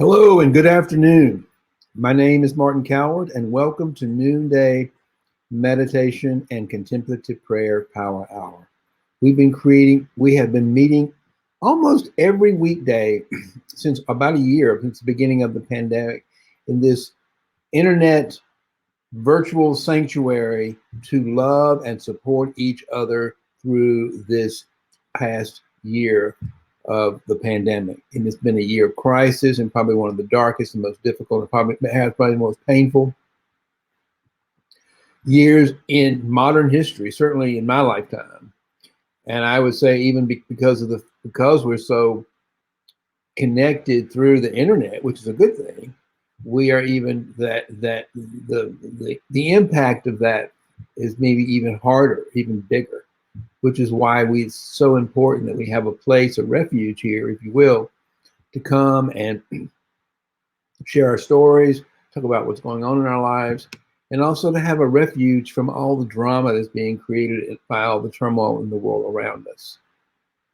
Hello and good afternoon. My name is Martin Coward, and welcome to Noonday Meditation and Contemplative Prayer Power Hour. We have been meeting almost every weekday since about a year, since the beginning of the pandemic, in this internet virtual sanctuary to love and support each other through this past year of the pandemic. And it's been a year of crisis, and probably one of the darkest and most difficult, and probably the most painful years in modern history, certainly in my lifetime. And I would say even because we're so connected through the internet, which is a good thing, we are even the impact of that is maybe even harder, even bigger, which is why it's so important that we have a place, a refuge here, if you will, to come and share our stories, talk about what's going on in our lives, and also to have a refuge from all the drama that's being created by all the turmoil in the world around us.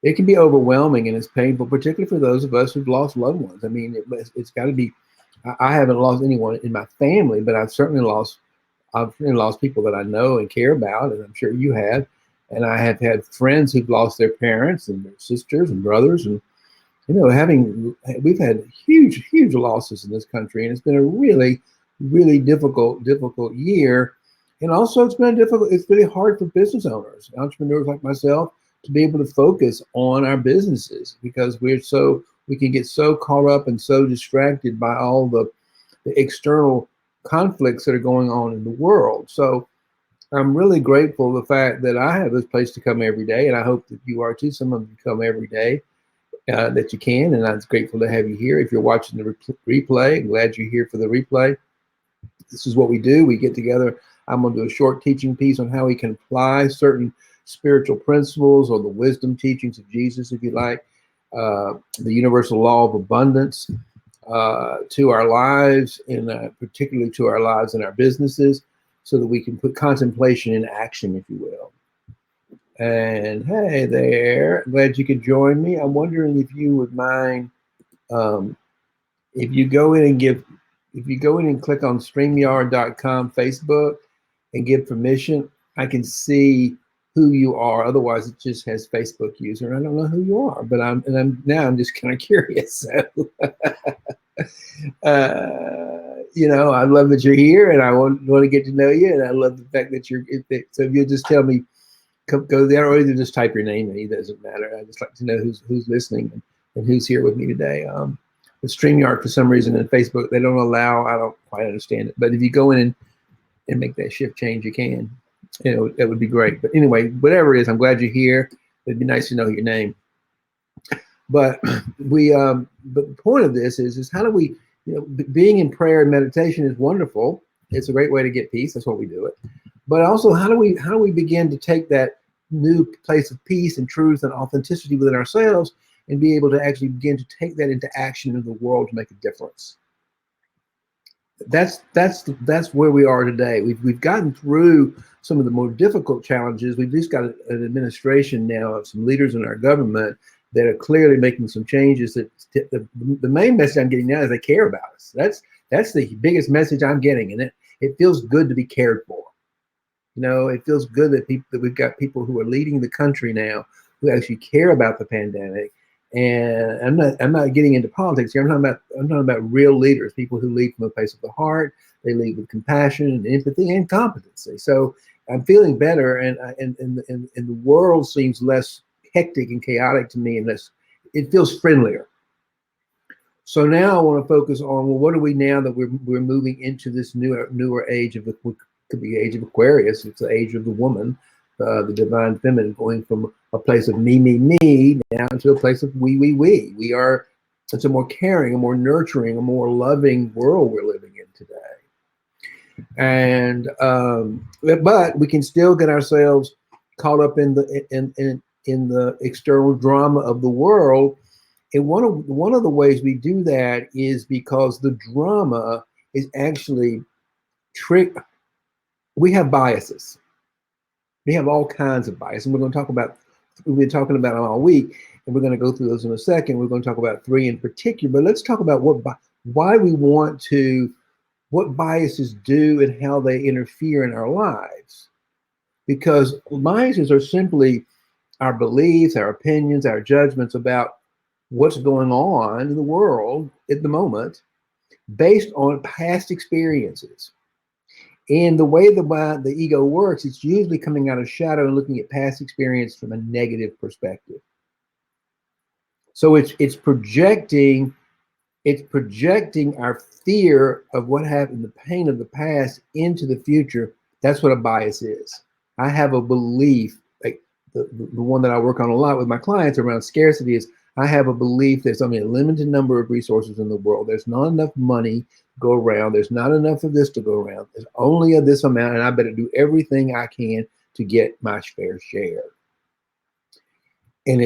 It can be overwhelming and it's painful, particularly for those of us who've lost loved ones. I mean, it's got to be. I haven't lost anyone in my family, but I've certainly lost people that I know and care about, and I'm sure you have. And I have had friends who've lost their parents and their sisters and brothers, and we've had huge losses in this country, and it's been a really difficult year. And also, it's really hard for business owners, entrepreneurs like myself, to be able to focus on our businesses because we can get so caught up and so distracted by all the external conflicts that are going on in the world. So I'm really grateful for the fact that I have this place to come every day, and I hope that you are too. Some of you come every day that you can, and I'm grateful to have you here. If you're watching the replay, I'm glad you're here for the replay. This is what we do. We get together. I'm going to do a short teaching piece on how we can apply certain spiritual principles or the wisdom teachings of Jesus, if you like, the universal law of abundance to our lives, and particularly to our lives and our businesses, so that we can put contemplation in action, if you will. And hey there, glad you could join me. I'm wondering if you would mind if you go in and click on StreamYard.com Facebook and give permission, I can see who you are. Otherwise, it just has Facebook user. I don't know who you are, but I'm just kind of curious. So, I love that you're here, and I want to get to know you, and I love the fact that so if you'll just tell me, go there, or either just type your name in. It doesn't matter. I just like to know who's listening and who's here with me today. With StreamYard, for some reason, and Facebook, they don't allow. I don't quite understand it, but if you go in and make that shift change, you can. That would be great. But anyway, whatever it is, I'm glad you're here. It'd be nice to know your name. But but the point of this is how do we, being in prayer and meditation is wonderful. It's a great way to get peace. That's what we do it. But also, how do we begin to take that new place of peace and truth and authenticity within ourselves and be able to actually begin to take that into action in the world to make a difference? That's where we are today. We've gotten through some of the more difficult challenges. We've just got an administration now of some leaders in our government that are clearly making some changes. That the main message I'm getting now is they care about us. That's the biggest message I'm getting, and it feels good to be cared for. It feels good that we've got people who are leading the country now who actually care about the pandemic. And I'm not getting into politics here. I'm talking about real leaders, people who lead from a place of the heart. They lead with compassion and empathy and competency. So I'm feeling better, and the world seems less hectic and chaotic to me, and it feels friendlier. So now I want to focus on, well, what are we now that we're moving into this newer age of could be the age of Aquarius. It's the age of the woman, the divine feminine, going from a place of me now to a place of we. It's a more caring, a more nurturing, a more loving world we're living in today. And but we can still get ourselves caught up in the external drama of the world. And one of the ways we do that is because the drama is actually we have biases. We have all kinds of bias, and we've been talking about them all week, and we're going to go through those in a second. We're going to talk about 3 in particular, but let's talk about why we want to, what biases do and how they interfere in our lives. Because biases are simply our beliefs, our opinions, our judgments about what's going on in the world at the moment based on past experiences. And the way the ego works, it's usually coming out of shadow and looking at past experience from a negative perspective. So it's projecting our fear of what happened, the pain of the past into the future. That's what a bias is. I have a belief, like the one that I work on a lot with my clients around scarcity is I have a belief there's only a limited number of resources in the world. There's not enough money to go around. There's not enough of this to go around. There's only of this amount, and I better do everything I can to get my fair share. And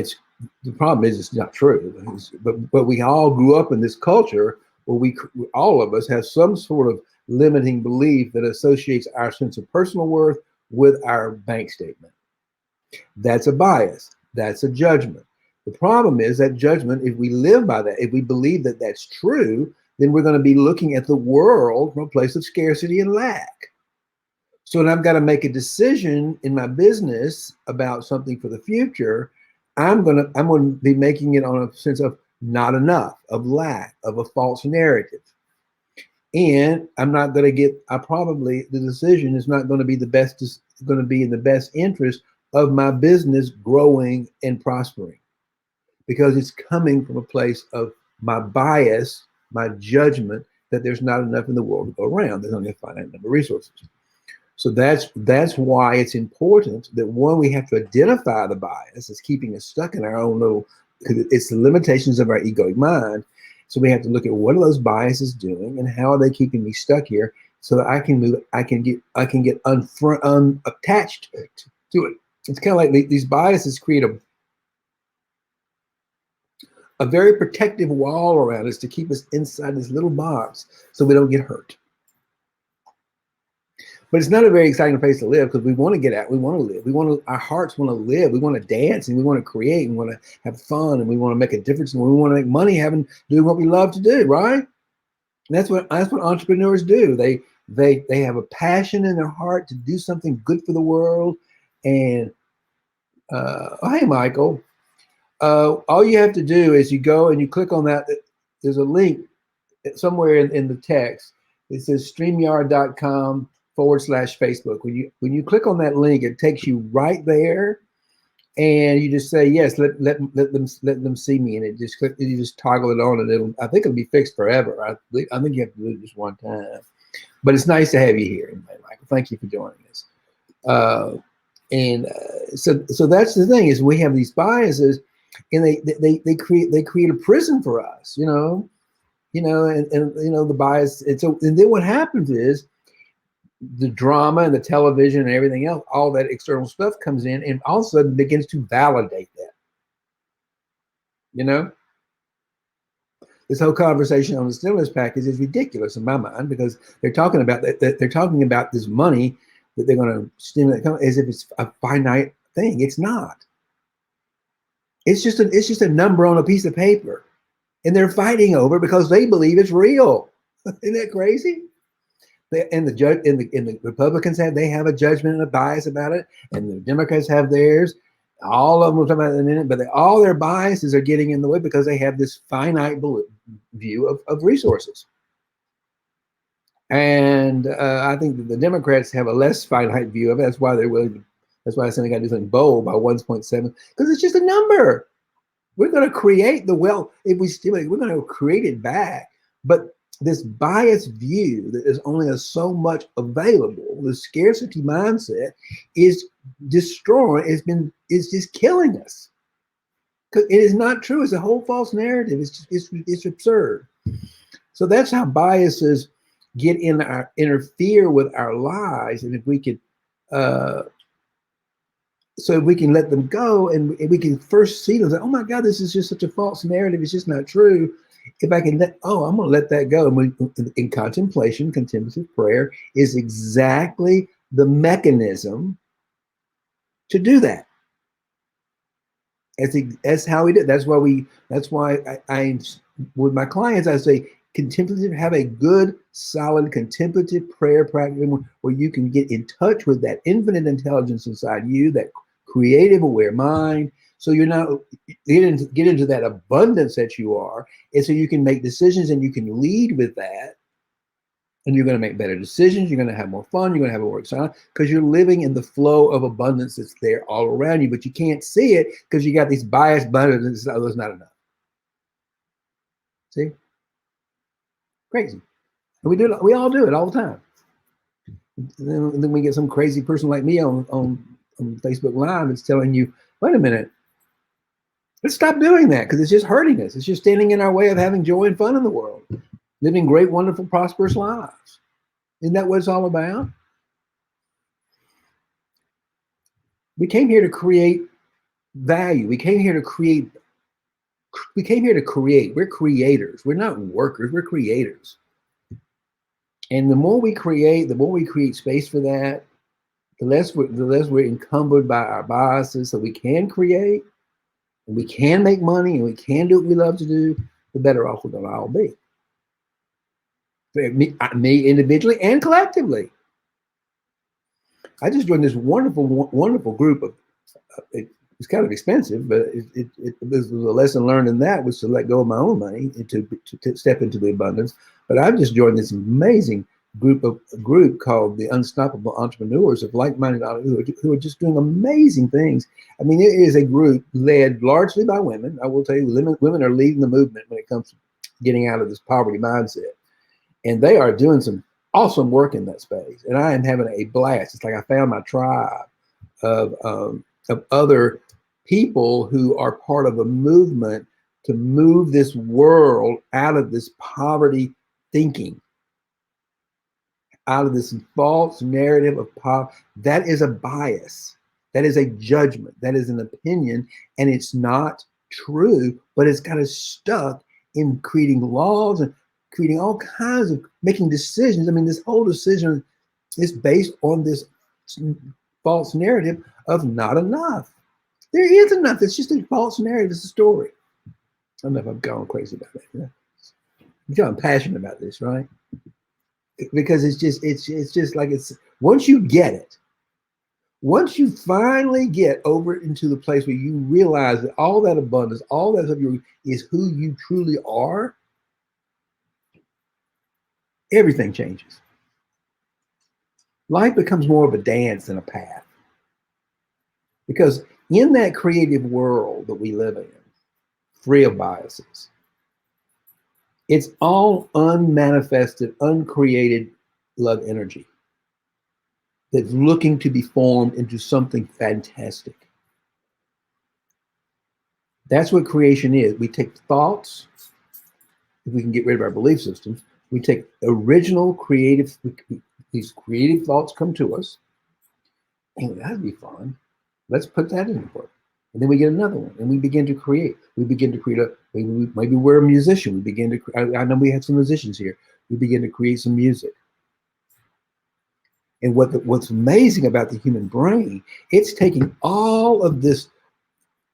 the problem is it's not true. But we all grew up in this culture where all of us have some sort of limiting belief that associates our sense of personal worth with our bank statement. That's a bias. That's a judgment. The problem is that judgment, if we live by that, if we believe that that's true, then we're going to be looking at the world from a place of scarcity and lack. So when I've got to make a decision in my business about something for the future, I'm going to be making it on a sense of not enough, of lack, of a false narrative. And I'm not going to get, the decision is not going to be the best, it's going to be in the best interest of my business growing and prospering, because it's coming from a place of my bias, my judgment that there's not enough in the world to go around. There's only a finite number of resources. So that's why it's important that, one, we have to identify the bias that's keeping us stuck in our own little, because it's the limitations of our egoic mind. So we have to look at what are those biases doing and how are they keeping me stuck here, so that I can move, I can get unattached to it. It's kind of like these biases create a very protective wall around us to keep us inside this little box so we don't get hurt. But it's not a very exciting place to live, because we want to get out, we want to live, our hearts want to live, we want to dance, and we want to create, and we want to have fun, and we want to make a difference, and we want to make money doing what we love to do, right? And that's what entrepreneurs do. They have a passion in their heart to do something good for the world. And hey, Michael, all you have to do is you go and you click on that. There's a link somewhere in the text. It says streamyard.com/Facebook. When you click on that link, it takes you right there, and you just say yes. Let them see me, and you just toggle it on, and I think it'll be fixed forever. I think you have to do it just one time. But it's nice to have you here, Michael. Thank you for joining us. So that's the thing, is we have these biases, and they create a prison for us, and the bias. And then what happens is the drama and the television and everything else, all that external stuff comes in, and all of a sudden begins to validate that. This whole conversation on the stimulus package is ridiculous in my mind, because they're talking about they're talking about this money that they're going to stimulate as if it's a finite thing. It's not. It's just a number on a piece of paper, and they're fighting over because they believe it's real. Isn't that crazy? And the Republicans have a judgment and a bias about it, and the Democrats have theirs. All of them, we'll talk about it in a minute, but all their biases are getting in the way because they have this finite view of resources. And I think that the Democrats have a less finite view of it. That's why that's why I said they got to do something bold by 1.7, because it's just a number. We're going to create the wealth. If we stimulate, we're going to create it back. But this biased view that there's only so much available, the scarcity mindset, is destroying. It's just killing us. Because it is not true. It's a whole false narrative. It's absurd. So that's how biases interfere with our lives. And if we could, so we can let them go, and we can first see them, say, oh my God, this is just such a false narrative. It's just not true. If I can I'm going to let that go. And in contemplation, contemplative prayer is exactly the mechanism to do that. That's how we do it. That's why I with my clients, I say, Contemplative, have a good, solid, contemplative prayer practice where you can get in touch with that infinite intelligence inside you, that creative, aware mind. So you're not get into that abundance that you are, and so you can make decisions and you can lead with that. And you're going to make better decisions. You're going to have more fun. You're going to have more excitement because you're living in the flow of abundance that's there all around you, but you can't see it because you got these biased buttons. Oh, there's not enough. See? Crazy. And we do it. We all do it all the time. And then we get some crazy person like me on Facebook Live that's telling you, wait a minute, let's stop doing that because it's just hurting us. It's just standing in our way of having joy and fun in the world, living great, wonderful, prosperous lives. Isn't that what it's all about? We came here to create value. We came here to create. We're creators. We're not workers. We're creators. And the more we create space for that, the less we're encumbered by our biases, so we can create, and we can make money, and we can do what we love to do, the better off we're going to all be. Me individually and collectively. I just joined this wonderful group of, it's kind of expensive, but there's a lesson learned in that was to let go of my own money and to step into the abundance. But I've just joined this amazing group called the Unstoppable Entrepreneurs of like-minded who are just doing amazing things. I mean, it is a group led largely by women. I will tell you, women are leading the movement when it comes to getting out of this poverty mindset. And they are doing some awesome work in that space. And I am having a blast. It's like I found my tribe of other people who are part of a movement to move this world out of this poverty thinking, out of this false narrative of poverty. That is a bias. That is a judgment. That is an opinion. And it's not true, but it's got us stuck in creating laws and creating all kinds of making decisions. I mean, this whole decision is based on this false narrative of not enough. There is enough. It's just a false narrative. It's a story. I don't know if I'm going crazy about that. Yeah. I'm passionate about this, right? Because it's just like once you get it, once you finally get over into the place where you realize that all that abundance, all that stuff is who you truly are, everything changes. Life becomes more of a dance than a path. Because in that creative world that we live in, free of biases, it's all unmanifested, uncreated love energy that's looking to be formed into something fantastic. That's what creation is. We take thoughts, if we can get rid of our belief systems, we take original creative, these creative thoughts come to us, and that'd be fun. Let's put that into work. And then we get another one, and we begin to create. We begin to create maybe we're a musician. We begin to, I know we have some musicians here. We begin to create some music. And what's amazing about the human brain, it's taking all of this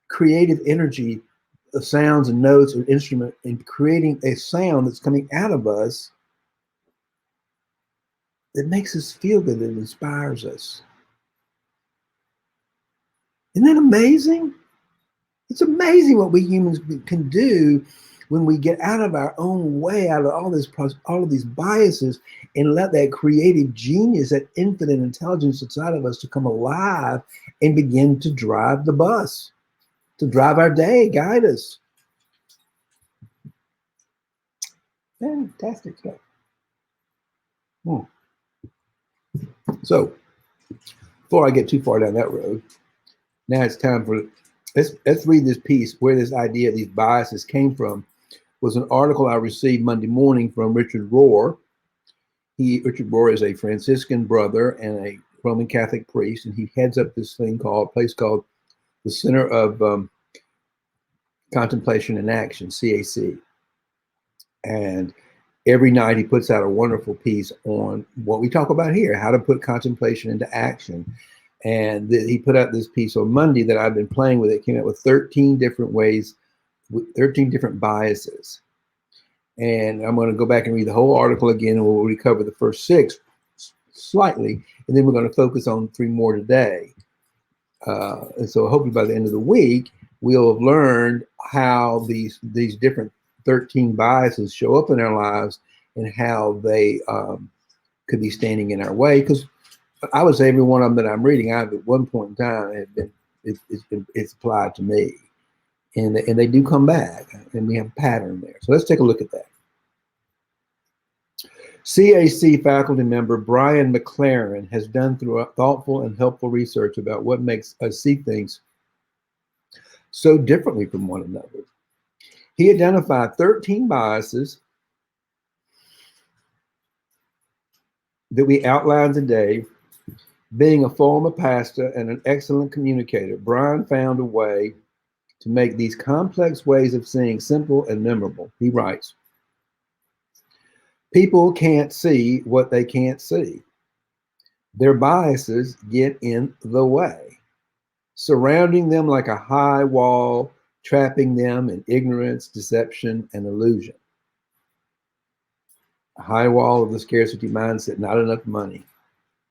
creative energy of sounds and notes or instrument and creating a sound that's coming out of us that makes us feel good, that inspires us. Isn't that amazing? It's amazing what we humans can do when we get out of our own way, out of all of these biases, and let that creative genius, that infinite intelligence inside of us to come alive and begin to drive the bus, to drive our day, guide us. Fantastic stuff. So, before I get too far down that road, now it's time for, let's read this piece where this idea of these biases came from. Was an article I received Monday morning from Richard Rohr. Richard Rohr is a Franciscan brother and a Roman Catholic priest, and he heads up this place called the Center of Contemplation and Action, CAC. And every night he puts out a wonderful piece on what we talk about here, how to put contemplation into action. And he put out this piece on Monday that I've been playing with. It came out with 13 different ways, with 13 different biases. And I'm going to go back and read the whole article again, and we'll recover the first 6 slightly, and then we're going to focus on 3 more today. And so hopefully by the end of the week, we'll have learned how these different 13 biases show up in our lives and how they could be standing in our way. Because I would say every one of them that I'm reading, I've at one point in time it's applied to me, and they do come back, and we have a pattern there. So let's take a look at that. CAC faculty member Brian McLaren has done through thoughtful and helpful research about what makes us see things so differently from one another. He identified 13 biases that we outlined today. Being a former pastor and an excellent communicator, Brian found a way to make these complex ways of seeing simple and memorable. He writes, people can't see what they can't see. Their biases get in the way, surrounding them like a high wall, trapping them in ignorance, deception, and illusion. A high wall of the scarcity mindset, not enough money.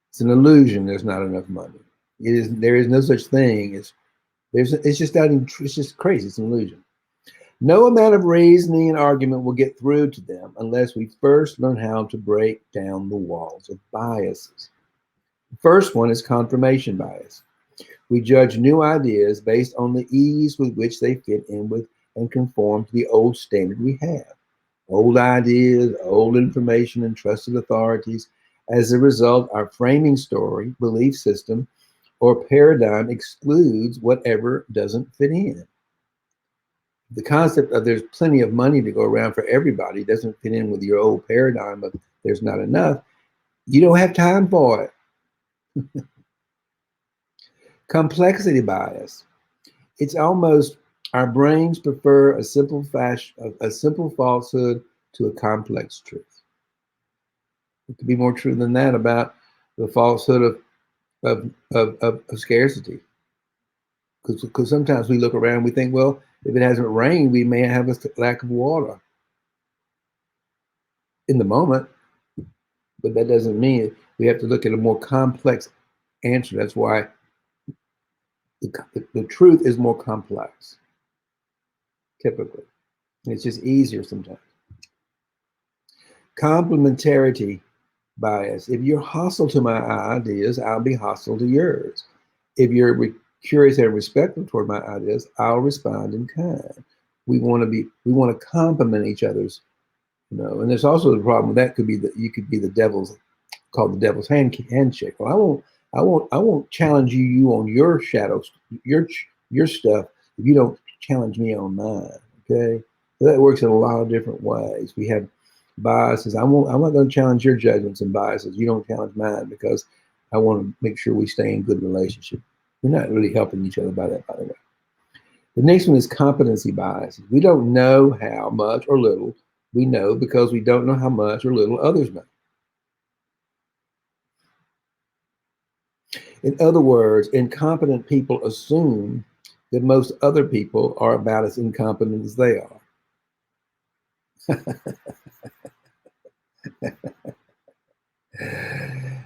It's an illusion there's not enough money. There is no such thing as it's just crazy. It's an illusion. No amount of reasoning and argument will get through to them unless we first learn how to break down the walls of biases. The first one is confirmation bias. We judge new ideas based on the ease with which they fit in with and conform to the old standard we have. Old ideas, old information, and trusted authorities. As a result, our framing story, belief system, or paradigm excludes whatever doesn't fit in. The concept of there's plenty of money to go around for everybody doesn't fit in with your old paradigm of there's not enough. You don't have time for it. Complexity bias. It's almost our brains prefer a simple falsehood to a complex truth. It could be more true than that about the falsehood of scarcity. Because sometimes we look around and we think, well, if it hasn't rained, we may have a lack of water in the moment, but that doesn't mean we have to look at a more complex answer. That's why the truth is more complex, typically. And it's just easier sometimes. Complementarity bias. If you're hostile to my ideas, I'll be hostile to yours. If you're curious and respectful toward my ideas, I'll respond in kind. We want to complement each other's, and there's also the problem that could be that you could be the devil's, called the devil's handshake. Well, I won't challenge you on your shadows, your stuff if you don't challenge me on mine. Okay, so that works in a lot of different ways. We have biases. I'm not going to challenge your judgments and biases. You don't challenge mine because I want to make sure we stay in good relationship. We're not really helping each other by that, by the way. The next one is competency bias. We don't know how much or little we know because we don't know how much or little others know. In other words, incompetent people assume that most other people are about as incompetent as they are.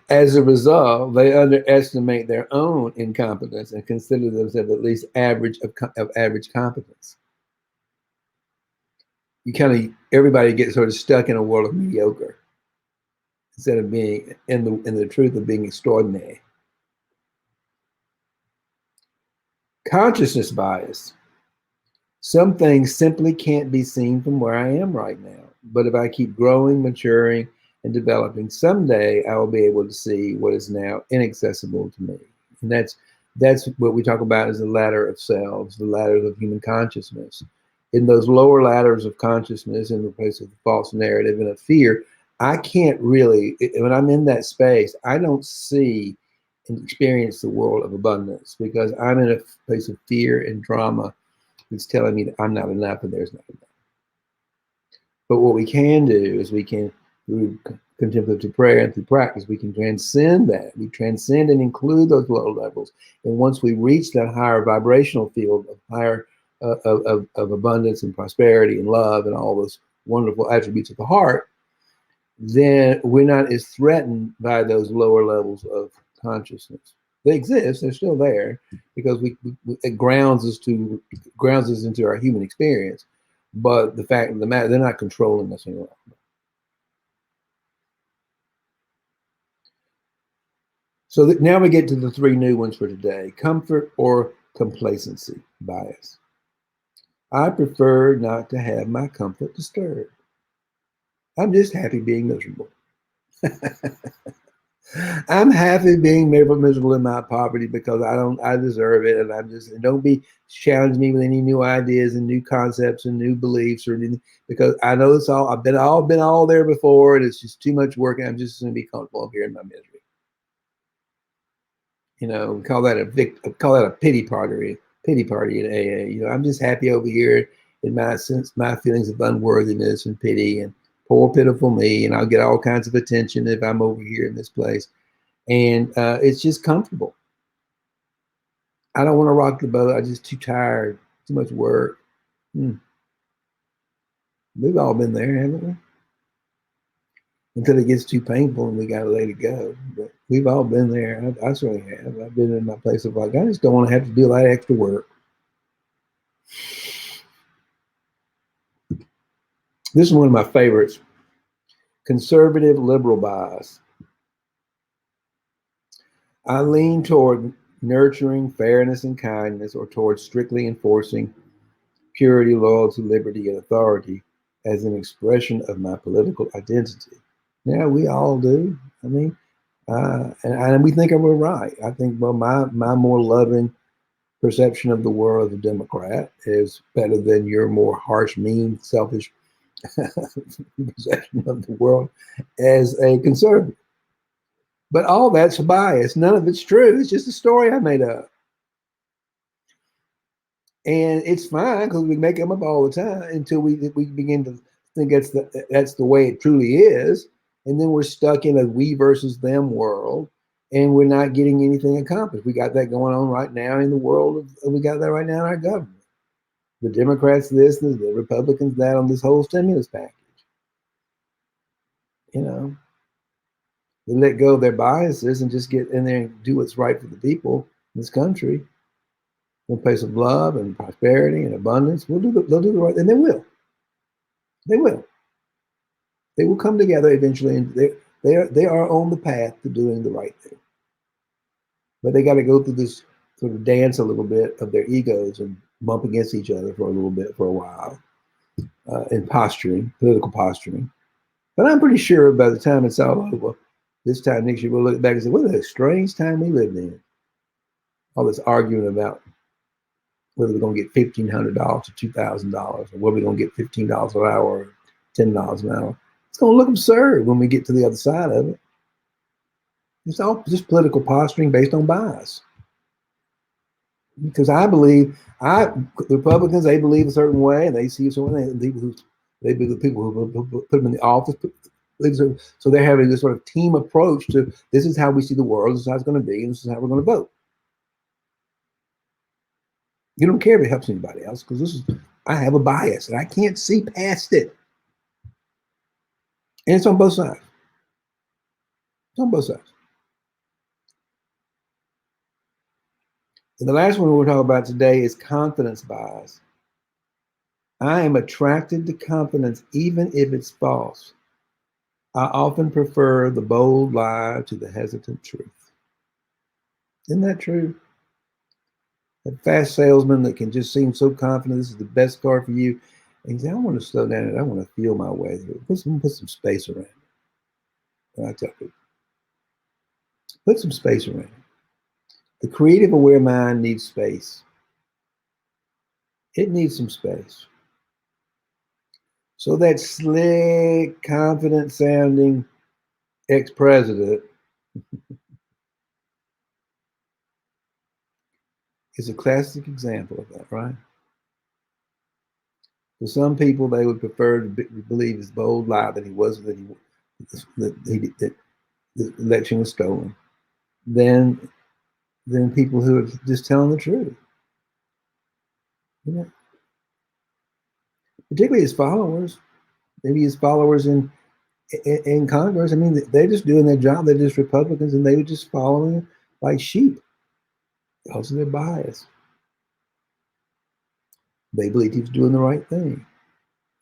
As a result, they underestimate their own incompetence and consider themselves at least average of average competence. Everybody gets sort of stuck in a world of mediocre instead of being in the truth of being extraordinary. Consciousness bias. Some things simply can't be seen from where I am right now. But if I keep growing, maturing, and developing, someday I will be able to see what is now inaccessible to me. And that's what we talk about as the ladder of selves, the ladder of human consciousness. In those lower ladders of consciousness, in the place of the false narrative and of fear, I can't really, when I'm in that space, I don't see and experience the world of abundance because I'm in a place of fear and drama that's telling me that I'm not enough and there's not enough. But what we can do is we can, through contemplative prayer and through practice, we can transcend that. We transcend and include those low levels. And once we reach that higher vibrational field of higher of abundance and prosperity and love and all those wonderful attributes of the heart, then we're not as threatened by those lower levels of consciousness. They exist; they're still there because it grounds us into our human experience. But the fact of the matter, they're not controlling us anymore. So now we get to the three new ones for today: comfort or complacency bias. I prefer not to have my comfort disturbed. I'm just happy being miserable. I'm happy being miserable in my poverty because I deserve it. And don't be challenge me with any new ideas and new concepts and new beliefs or anything, because I know I've been all there before, and it's just too much work. And I'm just going to be comfortable here in my misery. Call that a pity party in AA. I'm just happy over here in my feelings of unworthiness and pity and poor pitiful me, and I'll get all kinds of attention if I'm over here in this place. And it's just comfortable. I don't want to rock the boat. I'm just too tired, too much work. We've all been there, haven't we? Until it gets too painful and we got to let it go. But we've all been there. I certainly have. I've been in my place of like, I just don't want to have to do a lot of extra work. This is one of my favorites. Conservative liberal bias. I lean toward nurturing fairness and kindness, or toward strictly enforcing purity, loyalty, liberty, and authority as an expression of my political identity. Yeah, we all do. I mean, and we think we're right. I think, well, my more loving perception of the world as a Democrat is better than your more harsh, mean, selfish perception of the world as a conservative. But all that's bias. None of it's true. It's just a story I made up. And it's fine because we make them up all the time until we begin to think that's the way it truly is. And then we're stuck in a we versus them world, and we're not getting anything accomplished. We got that going on right now in the world. We got that right now in our government. The Democrats this, the Republicans that on this whole stimulus package. They let go of their biases and just get in there and do what's right for the people in this country. In a place of love and prosperity and abundance, they'll do the right, and they will. They will. They will come together eventually, and they are on the path to doing the right thing. But they got to go through this sort of dance a little bit of their egos and bump against each other for a little bit, for a while, in posturing, political posturing. But I'm pretty sure by the time it's all over, this time next year, we'll look back and say, what a strange time we lived in. All this arguing about whether we're going to get $1,500 or $2,000, or whether we're going to get $15 an hour or $10 an hour. It's going to look absurd when we get to the other side of it. It's all just political posturing based on bias. Because I believe, the Republicans, they believe a certain way, and they see a certain way. They be the people who put them in the office. So they're having this sort of team approach to, this is how we see the world, this is how it's going to be, and this is how we're going to vote. You don't care if it helps anybody else, because I have a bias and I can't see past it. And it's on both sides. It's on both sides. And the last one we'll talk about today is confidence bias. I am attracted to confidence even if it's false. I often prefer the bold lie to the hesitant truth. Isn't that true? A fast salesman that can just seem so confident this is the best car for you. And he says, I want to slow down and I want to feel my way through. Put some space around it. And I tell people, put some space around it. The creative aware mind needs space. It needs some space. So that slick, confident sounding ex-president is a classic example of that, right? For some people, they would prefer to believe his bold lie that that the election was stolen, than people who are just telling the truth. Particularly his followers. maybe his followers in Congress. I mean, they're just doing their job. They're just Republicans, and they were just following like sheep because of their bias. They believed he was doing the right thing.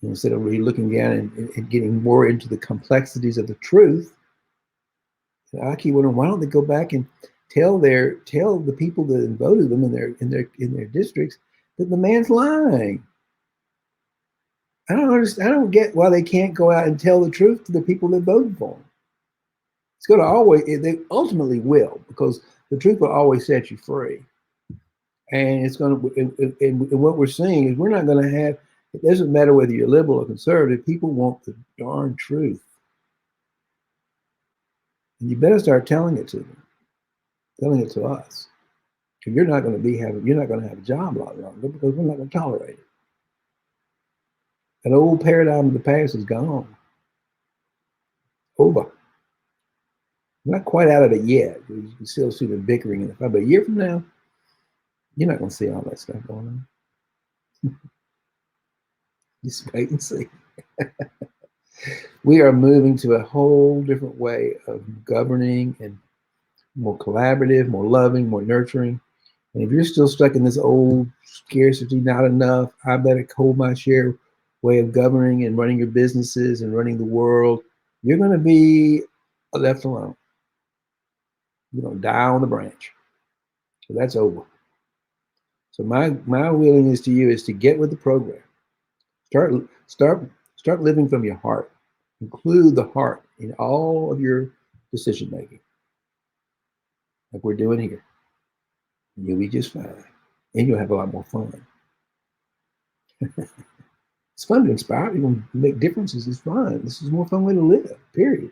And instead of really looking down and getting more into the complexities of the truth, I keep wondering, why don't they go back and tell the people that voted them in their districts that the man's lying. I don't understand. I don't get why they can't go out and tell the truth to the people that voted for him. It's going to always, they ultimately will, because the truth will always set you free. And it's going to, and what we're seeing is we're not going to have, it doesn't matter whether you're liberal or conservative, people want the darn truth. And you better start telling it to them, telling it to us. And you're not going to have a job a lot longer, because we're not going to tolerate it. An old paradigm of the past is gone. Over. We're not quite out of it yet. You can still see the bickering in the fight. But a year from now, you're not going to see all that stuff going on. Just wait and see. We are moving to a whole different way of governing, and more collaborative, more loving, more nurturing. And if you're still stuck in this old scarcity, not enough, I better hold my share way of governing and running your businesses and running the world, you're going to be left alone. You're going to die on the branch. So that's over. So my willingness to you is to get with the program. Start living from your heart. Include the heart in all of your decision making, like we're doing here. And you'll be just fine, and you'll have a lot more fun. It's fun to inspire people, make differences. It's fun. This is a more fun way to live. Period.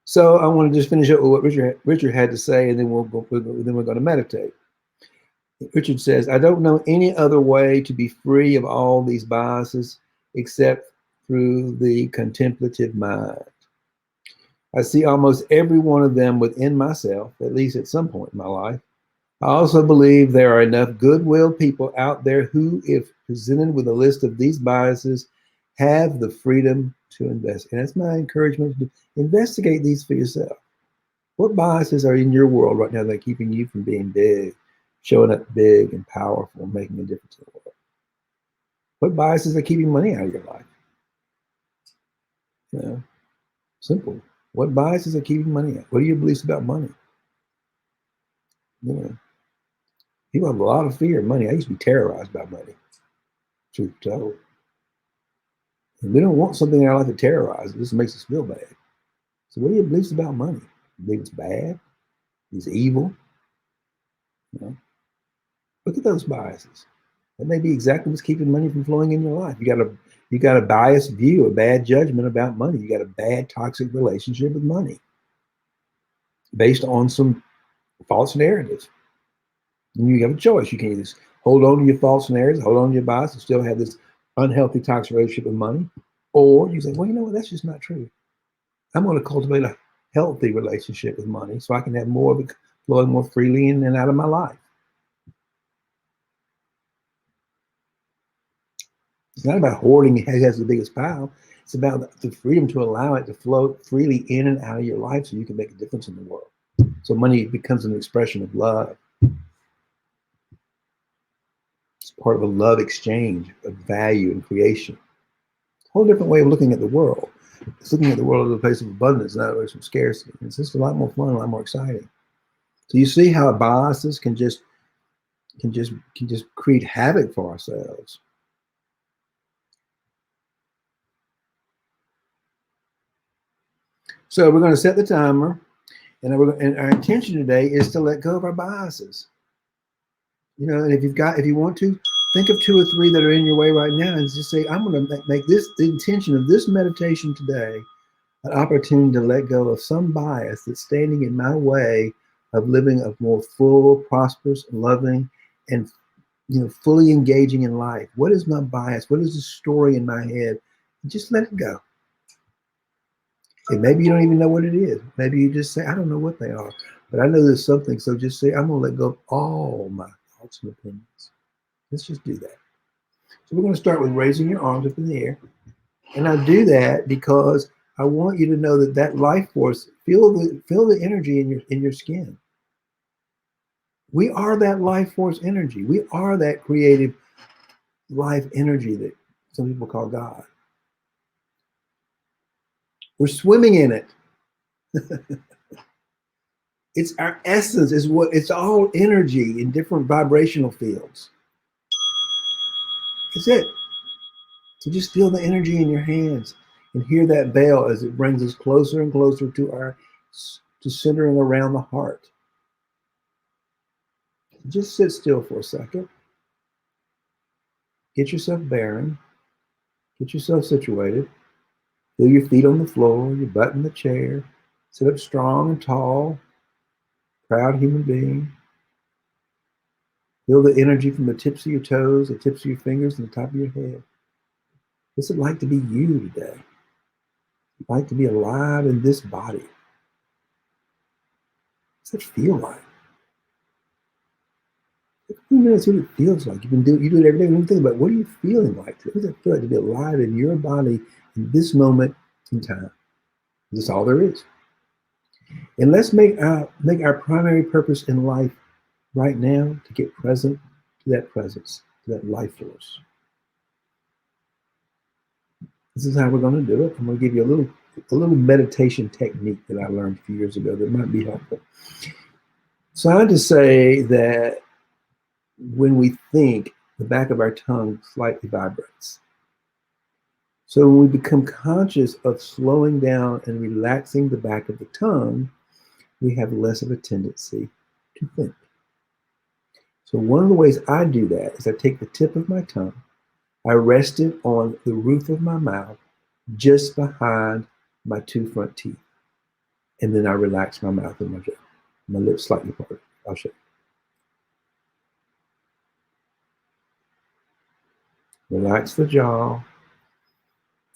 So I want to just finish up with what Richard had to say, and then we're going to meditate. Richard says, I don't know any other way to be free of all these biases except through the contemplative mind. I see almost every one of them within myself, at least at some point in my life. I also believe there are enough goodwill people out there who, if presented with a list of these biases, have the freedom to invest. And that's my encouragement, to investigate these for yourself. What biases are in your world right now that are keeping you from being big, showing up big and powerful, and making a difference in the world? What biases are keeping money out of your life? You know, simple. What biases are keeping money out? What are your beliefs about money? You know, people have a lot of fear of money. I used to be terrorized by money, truth be told. And we don't want something in our life to terrorize. This makes us feel bad. So what are your beliefs about money? You believe it's bad? It's evil? You know? Look at those biases. That may be exactly what's keeping money from flowing in your life. You got a biased view, a bad judgment about money. You got a bad, toxic relationship with money based on some false narratives. And you have a choice. You can either hold on to your false narratives, hold on to your bias, and still have this unhealthy, toxic relationship with money. Or you say, well, you know what? That's just not true. I'm going to cultivate a healthy relationship with money so I can have more of it flowing more freely in and out of my life. It's not about hoarding who has the biggest pile. It's about the freedom to allow it to flow freely in and out of your life so you can make a difference in the world. So money becomes an expression of love. It's part of a love exchange of value and creation. A whole different way of looking at the world. It's looking at the world as a place of abundance, not a place of scarcity. It's just a lot more fun, a lot more exciting. So you see how biases can just create havoc for ourselves. So we're going to set the timer, and our intention today is to let go of our biases. You know, and if you want to, think of 2 or 3 that are in your way right now, and just say, I'm going to make this the intention of this meditation today, an opportunity to let go of some bias that's standing in my way of living a more full, prosperous, loving, and fully engaging in life. What is my bias? What is the story in my head? Just let it go. And maybe you don't even know what it is. Maybe you just say, I don't know what they are, but I know there's something. So just say, I'm going to let go of all my thoughts and opinions. Let's just do that. So we're going to start with raising your arms up in the air. And I do that because I want you to know that that life force, feel the energy in your skin. We are that life force energy. We are that creative life energy that some people call God. We're swimming in it. It's our essence, it's all energy in different vibrational fields. That's it. So just feel the energy in your hands and hear that bell as it brings us closer and closer to centering around the heart. Just sit still for a second. Get yourself bearing. Get yourself situated. Feel your feet on the floor, your butt in the chair. Sit up strong and tall, proud human being. Feel the energy from the tips of your toes, the tips of your fingers, and the top of your head. What's it like to be you today? What's it like to be alive in this body? What's it feel like? Take a few minutes, see what it feels like. You do it every day. When you think about what are you feeling like? What does it feel like to be alive in your body in this moment in time? That's all there is. And let's make our primary purpose in life right now to get present to that presence, to that life force. This is how we're going to do it. I'm going to give you a little meditation technique that I learned a few years ago that might be helpful. Scientists say that when we think, the back of our tongue slightly vibrates. So when we become conscious of slowing down and relaxing the back of the tongue, we have less of a tendency to think. So one of the ways I do that is I take the tip of my tongue, I rest it on the roof of my mouth, just behind my two front teeth. And then I relax my mouth and my jaw. My lips slightly parted. I'll show you. Relax the jaw.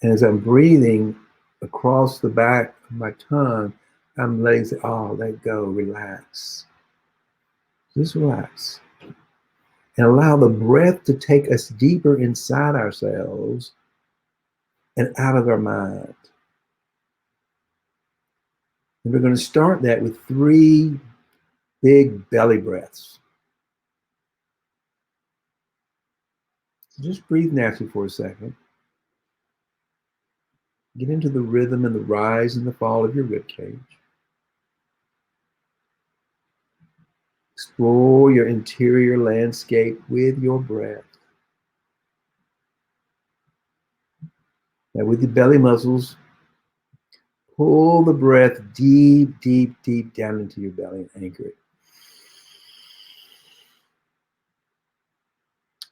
And as I'm breathing across the back of my tongue, I'm letting it, let go, relax. Just relax. And allow the breath to take us deeper inside ourselves and out of our mind. And we're going to start that with 3 big belly breaths. So just breathe naturally for a second. Get into the rhythm and the rise and the fall of your rib cage. Explore your interior landscape with your breath. Now with the belly muscles, pull the breath deep, deep, deep down into your belly and anchor it.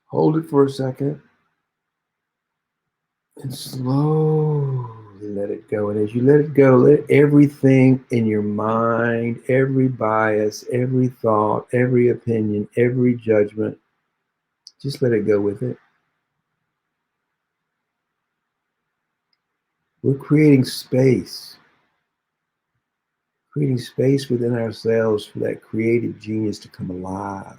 Hold it for a second and slowly let it go. And as you let it go, let everything in your mind, every bias, every thought, every opinion, every judgment, just let it go with it. We're creating space within ourselves for that creative genius to come alive.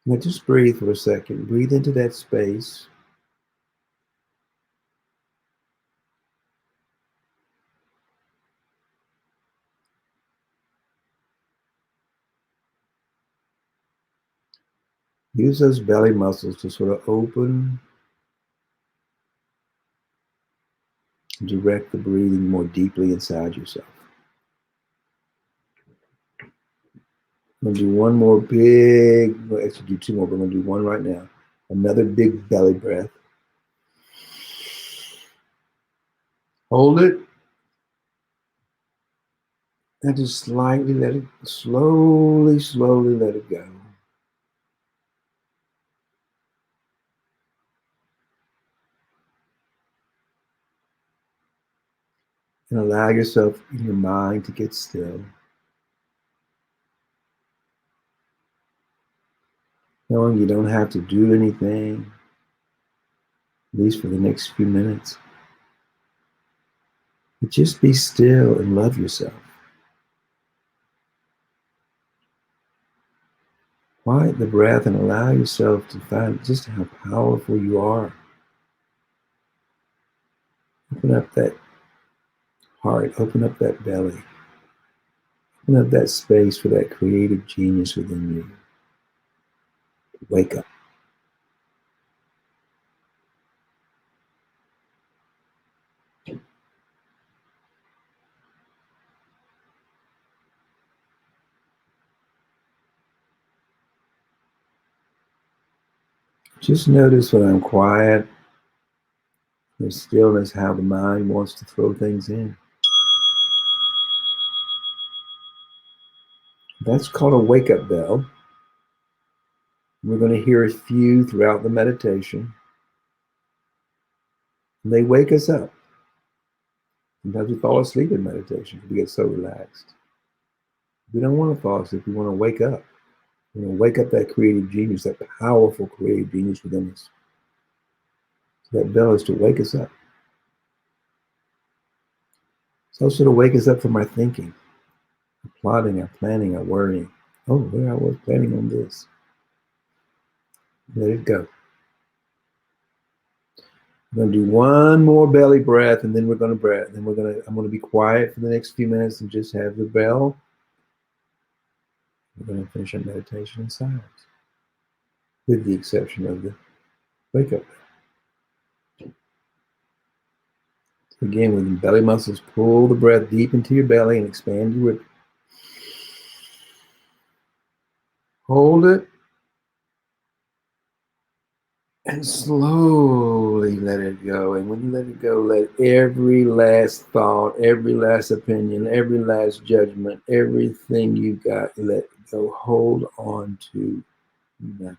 Now just breathe for a second. Breathe into that space. Use those belly muscles to sort of open, direct the breathing more deeply inside yourself. I'm going to do one more big, well, actually do 2 more, but I'm going to do one right now. Another big belly breath. Hold it. And just slightly let it, slowly let it go. And allow yourself in your mind to get still. Knowing you don't have to do anything, at least for the next few minutes. But just be still and love yourself. Quiet the breath and allow yourself to find just how powerful you are. Open up that heart, open up that belly, open up that space for that creative genius within you. Wake up. Just notice when I'm quiet, the stillness, how the mind wants to throw things in. That's called a wake-up bell. We're going to hear a few throughout the meditation. And they wake us up. Sometimes we fall asleep in meditation because we get so relaxed. We don't want to fall asleep. We want to wake up. We want to wake up that creative genius, that powerful creative genius within us. So that bell is to wake us up. It's also to wake us up from our thinking, our plotting, our planning, our worrying. Oh, there I was planning on this. Let it go. We're going to do one more belly breath, and then we're going to breath. Then I'm going to be quiet for the next few minutes and just have the bell. We're going to finish our meditation in silence, with the exception of the wake up. Again, with the belly muscles, pull the breath deep into your belly and expand your rib. Hold it. And slowly let it go. And when you let it go, let every last thought, every last opinion, every last judgment, everything you got, let go. Hold on to nothing.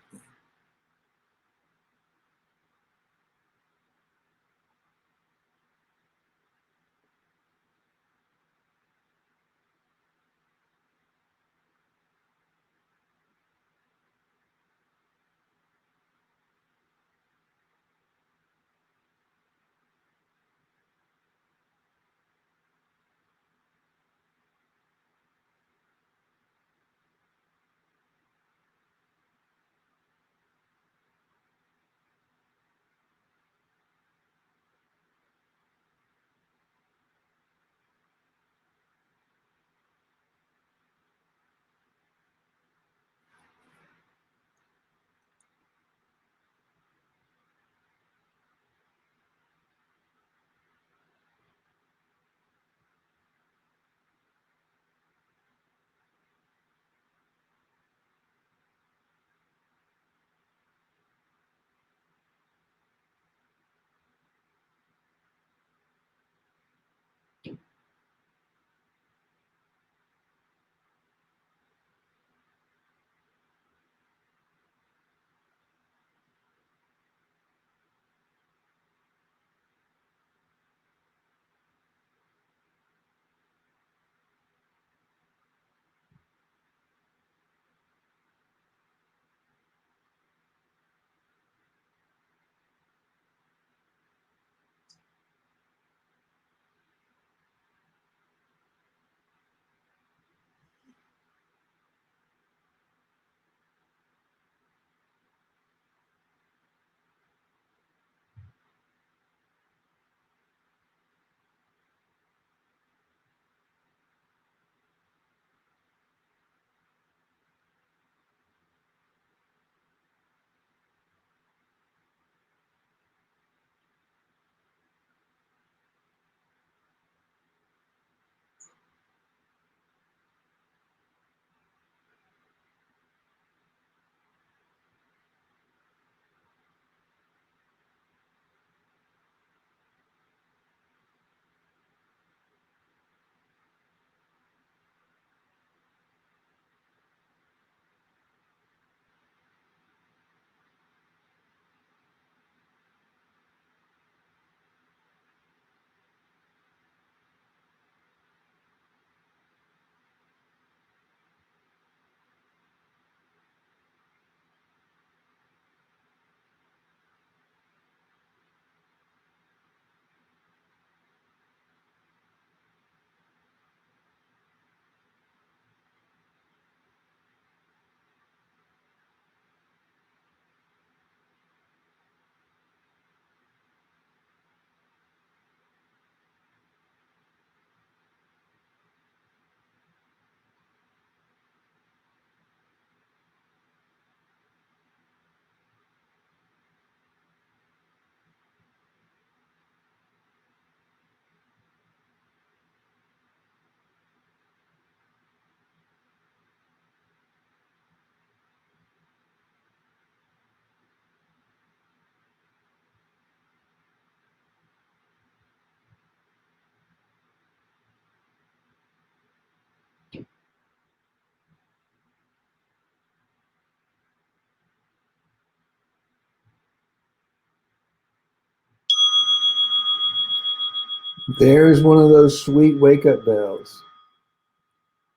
There's one of those sweet wake up bells.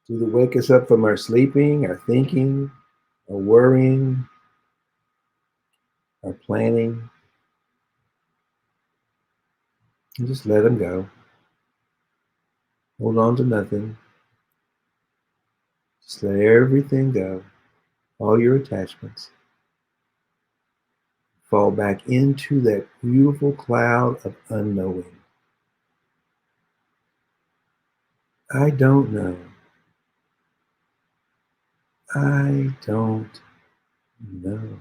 Do they wake us up from our sleeping, our thinking, our worrying, our planning? And just let them go. Hold on to nothing. Just let everything go. All your attachments. Fall back into that beautiful cloud of unknowing. I don't know. I don't know.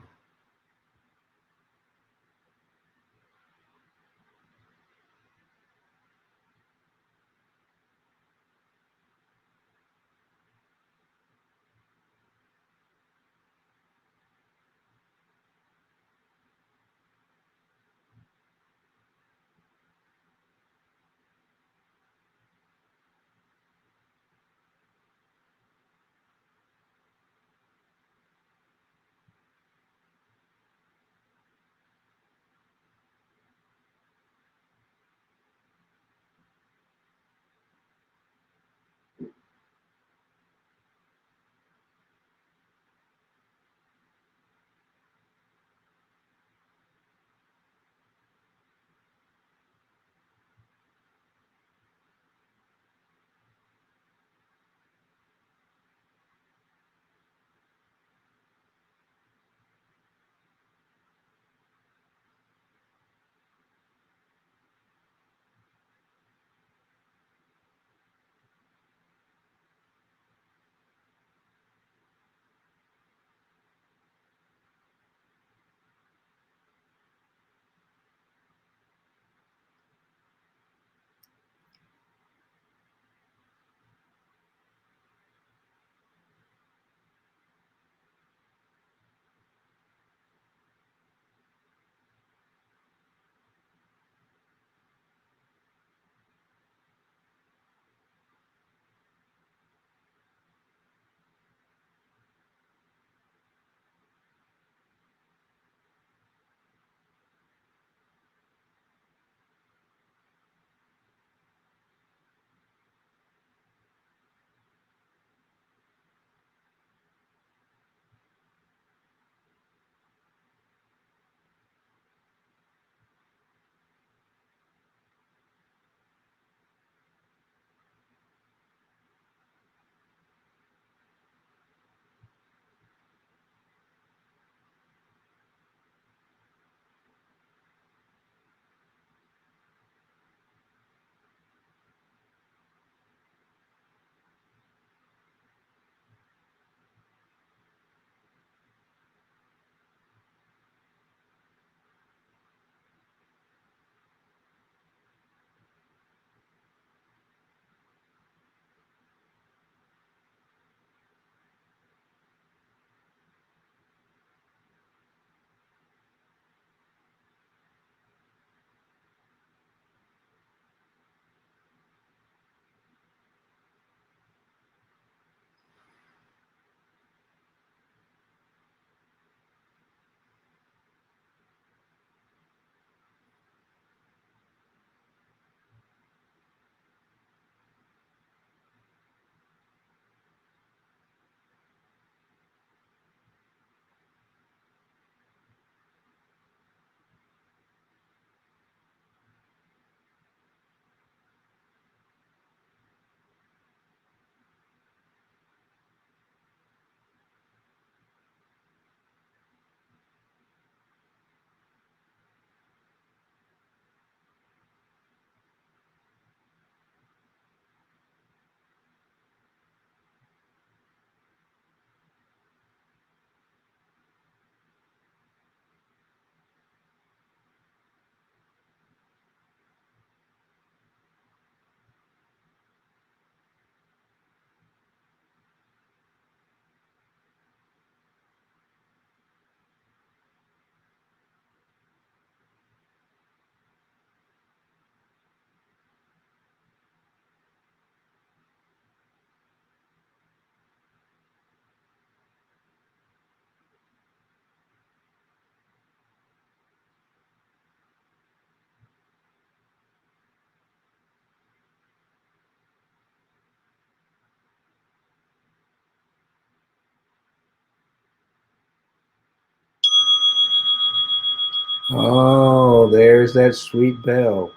Oh, there's that sweet bell.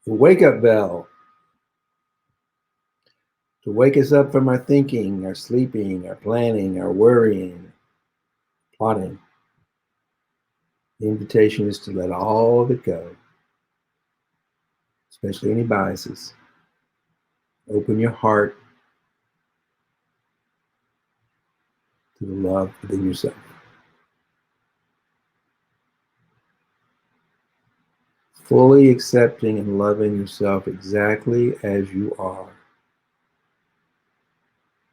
The wake-up bell. To wake us up from our thinking, our sleeping, our planning, our worrying, plotting. The invitation is to let all of it go, especially any biases. Open your heart to the love within yourself. Fully accepting and loving yourself exactly as you are.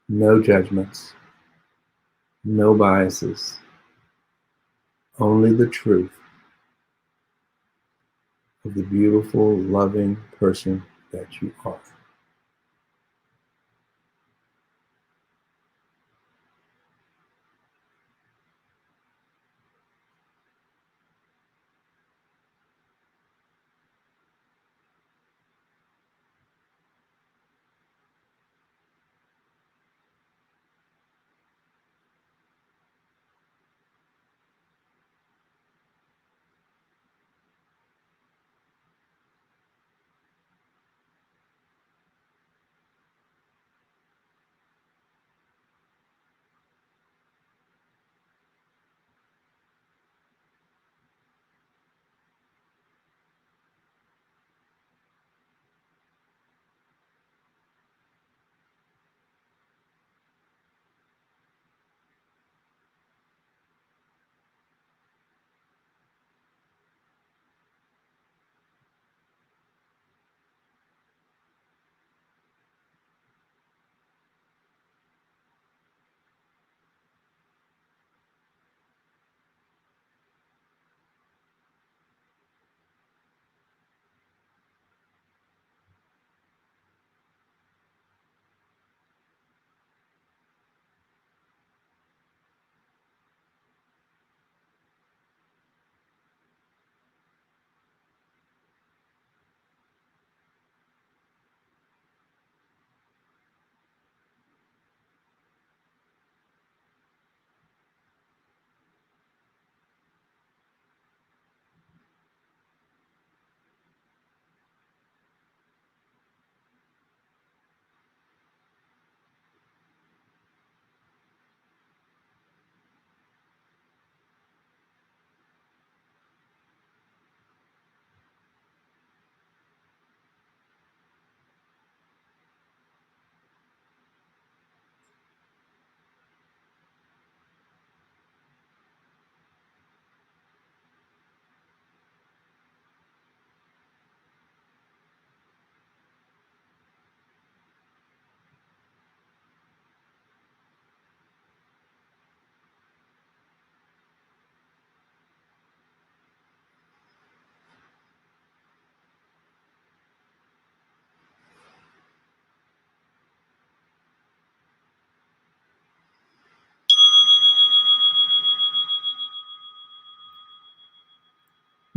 No judgments, no biases, only the truth of the beautiful, loving person that you are.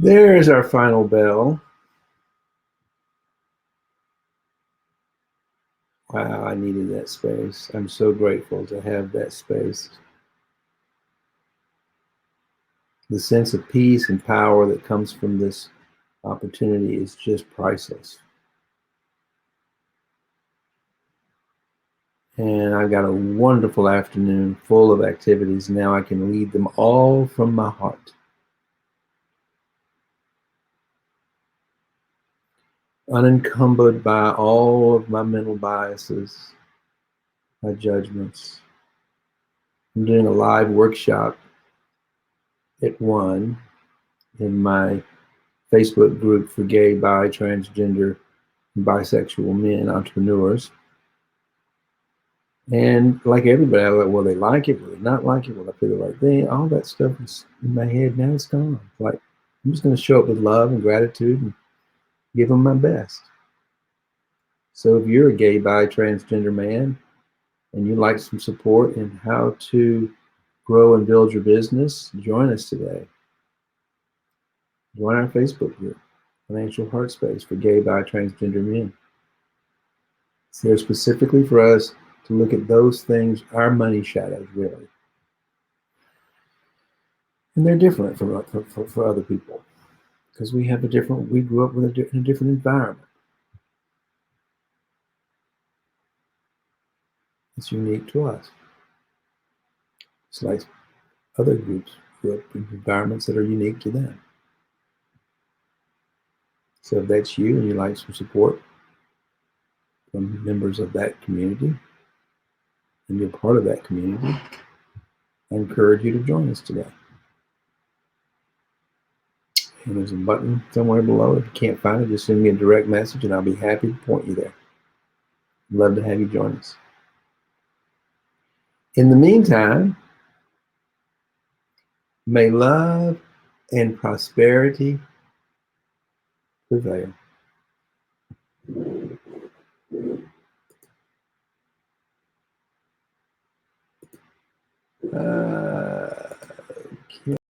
There's our final bell. Wow, I needed that space. I'm so grateful to have that space. The sense of peace and power that comes from this opportunity is just priceless. And I've got a wonderful afternoon full of activities. Now I can lead them all from my heart. Unencumbered by all of my mental biases, my judgments. I'm doing a live workshop at 1 in my Facebook group for gay, bi, transgender, and bisexual men entrepreneurs. And like everybody, I was like, will they like it? Will they not like it? Will I put the right thing? All that stuff is in my head. Now it's gone. Like, I'm just going to show up with love and gratitude and give them my best. So if you're a gay, bi, transgender man and you'd like some support in how to grow and build your business, join us today. Join our Facebook group, Financial Heart Space for Gay, Bi, Transgender Men. It's there specifically for us to look at those things, our money shadows, really. And they're different for other people because we grew up in a different environment. It's unique to us. It's like other groups grew up in environments that are unique to them. So if that's you and you like some support from members of that community, and you're part of that community, I encourage you to join us today. And there's a button somewhere below. If you can't find it, just send me a direct message and I'll be happy to point you there. I'd love to have you join us. In the meantime, may love and prosperity prevail.